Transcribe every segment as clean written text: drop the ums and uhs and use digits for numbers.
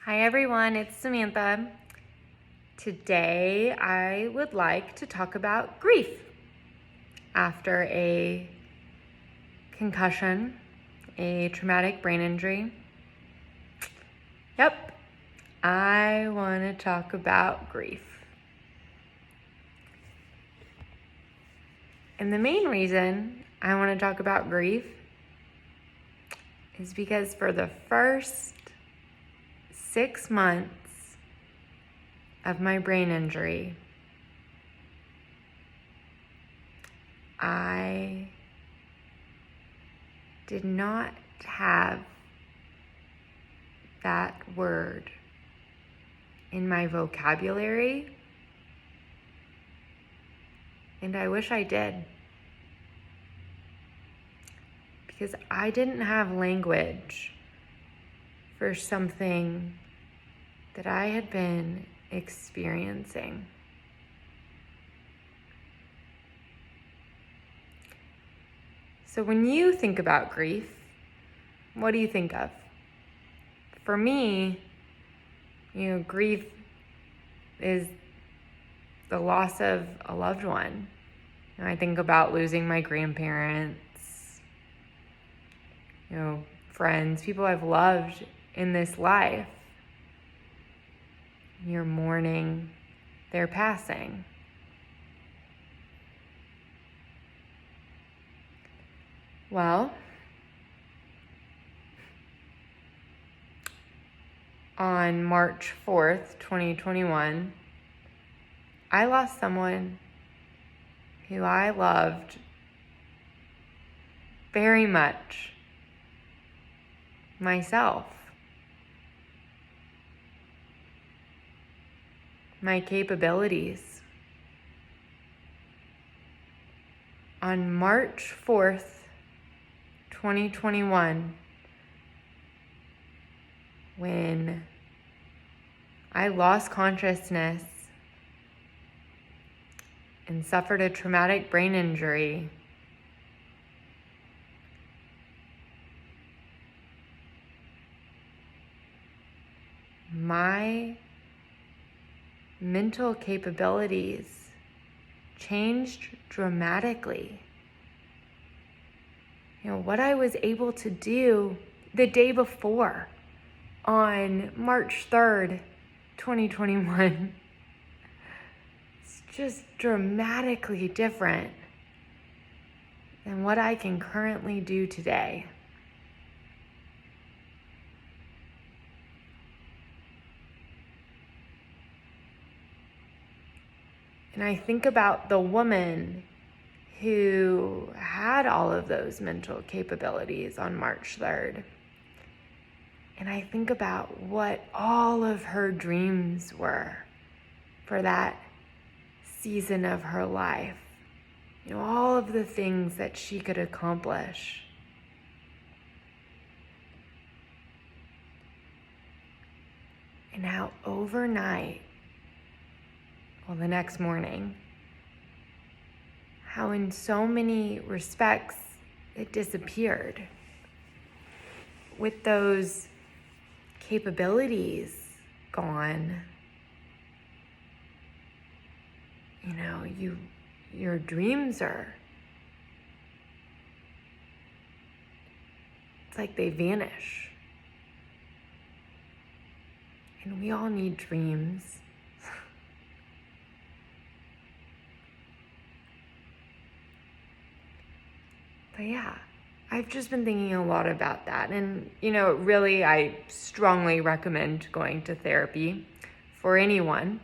Hi everyone, it's Samantha. Today I would like to talk about grief after a concussion, a traumatic brain injury. Yep, I want to talk about grief. And the main reason I want to talk about grief is because for the first 6 months of my brain injury, I did not have that word in my vocabulary, and I wish I did, because I didn't have language for something that I had been experiencing. So when you think about grief, what do you think of? For me, grief is the loss of a loved one. I think about losing my grandparents, friends, people I've loved in this life. You're mourning their passing. Well, on March 4th, 2021, I lost someone who I loved very much, myself. My capabilities. On March 4th, 2021, when I lost consciousness and suffered a traumatic brain injury, my mental capabilities changed dramatically. What I was able to do the day before, on March 3rd, 2021, it's just dramatically different than what I can currently do today. And I think about the woman who had all of those mental capabilities on March 3rd. And I think about what all of her dreams were for that season of her life. All of the things that she could accomplish. And how overnight, the next morning, how in so many respects it disappeared. With those capabilities gone, your dreams it's like they vanish. And we all need dreams. But yeah, I've just been thinking a lot about that. And, really, I strongly recommend going to therapy for anyone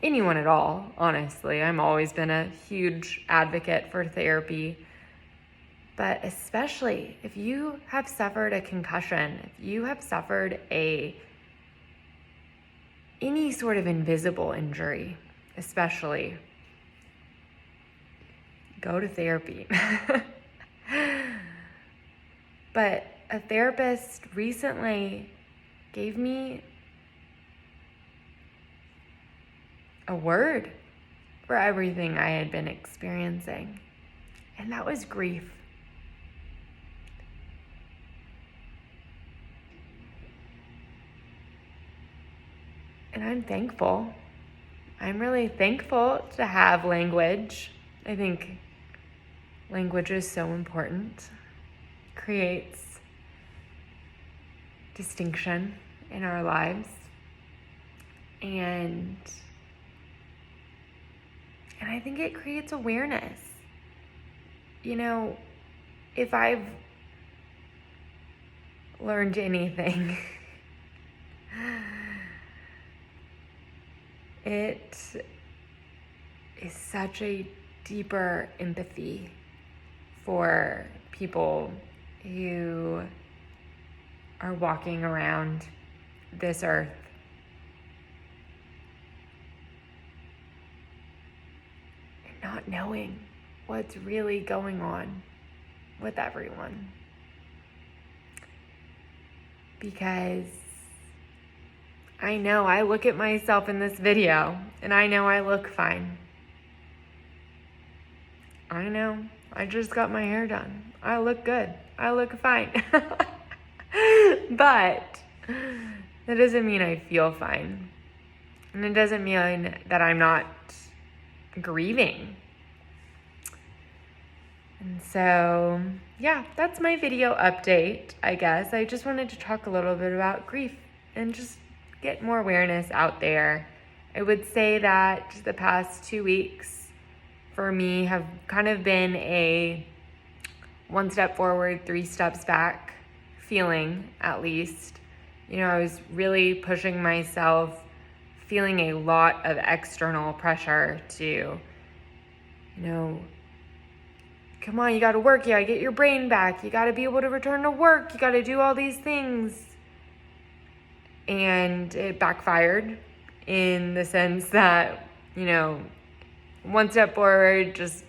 at all, honestly. I've always been a huge advocate for therapy. But especially if you have suffered a concussion, if you have suffered any sort of invisible injury, especially, go to therapy. But a therapist recently gave me a word for everything I had been experiencing, and that was grief. And I'm thankful. I'm really thankful to have language. I think language is so important. Creates distinction in our lives. And I think it creates awareness. You know, if I've learned anything, it is such a deeper empathy for people who are walking around this earth and not knowing what's really going on with everyone. Because I know I look at myself in this video and I know I look fine. I know. I just got my hair done. I look good. I look fine. But that doesn't mean I feel fine. And it doesn't mean that I'm not grieving. And so, yeah, that's my video update, I guess. I just wanted to talk a little bit about grief and just get more awareness out there. I would say that the past 2 weeks for me have kind of been a 1 step forward, 3 steps back feeling, at least. You know, I was really pushing myself, feeling a lot of external pressure to, you know, come on, you gotta work, you gotta get your brain back, you gotta be able to return to work, you gotta do all these things. And it backfired in the sense that, you know, 1 step forward, just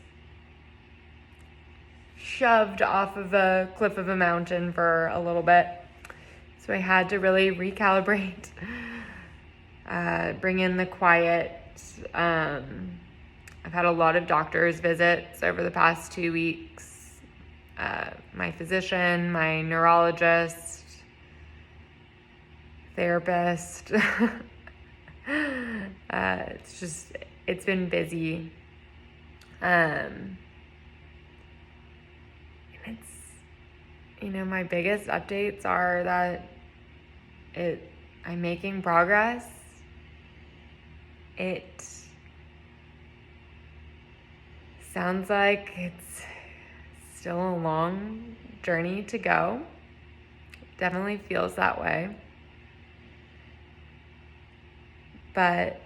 shoved off of a cliff of a mountain for a little bit. So I had to really recalibrate, bring in the quiet. I've had a lot of doctor's visits over the past 2 weeks. My physician, my neurologist, therapist. It's been busy. And it's, you know, my biggest updates are that I'm making progress. It sounds like it's still a long journey to go. It definitely feels that way. But,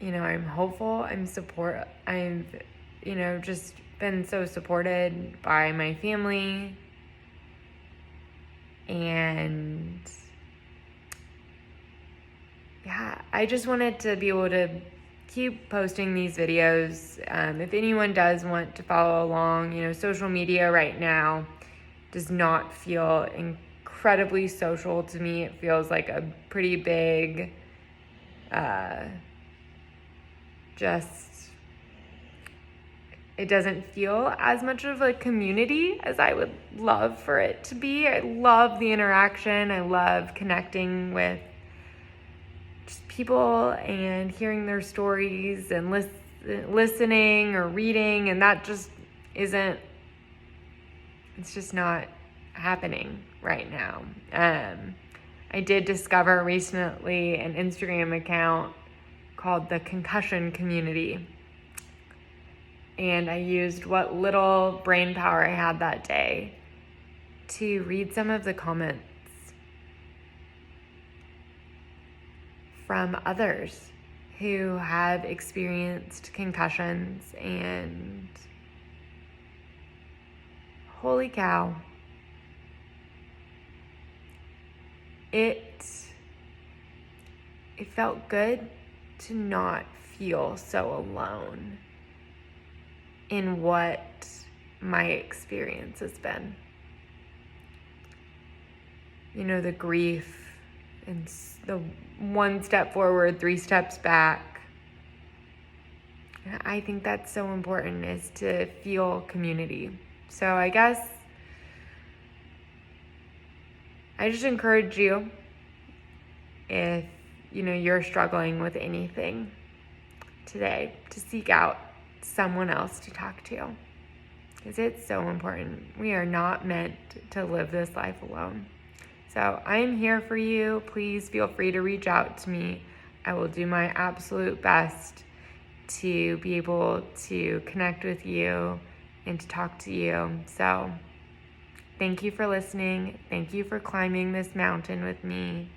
you know, I'm hopeful. I've, you know, just been so supported by my family. And yeah, I just wanted to be able to keep posting these videos. If anyone does want to follow along, you know, social media right now does not feel incredibly social to me. It feels like a pretty big, it doesn't feel as much of a community as I would love for it to be. I love the interaction. I love connecting with just people and hearing their stories and listening or reading, and that just isn't, it's just not happening right now. I did discover recently an Instagram account called the Concussion Community. And I used what little brain power I had that day to read some of the comments from others who have experienced concussions, and holy cow, it felt good to not feel so alone in what my experience has been. You know, the grief and the 1 step forward, 3 steps back. I think that's so important, is to feel community. So I guess I just encourage you if, you're struggling with anything today, to seek out someone else to talk to, because it's so important. We are not meant to live this life alone. So I'm here for you. Please feel free to reach out to me. I will do my absolute best to be able to connect with you and to talk to you. So thank you for listening. Thank you for climbing this mountain with me.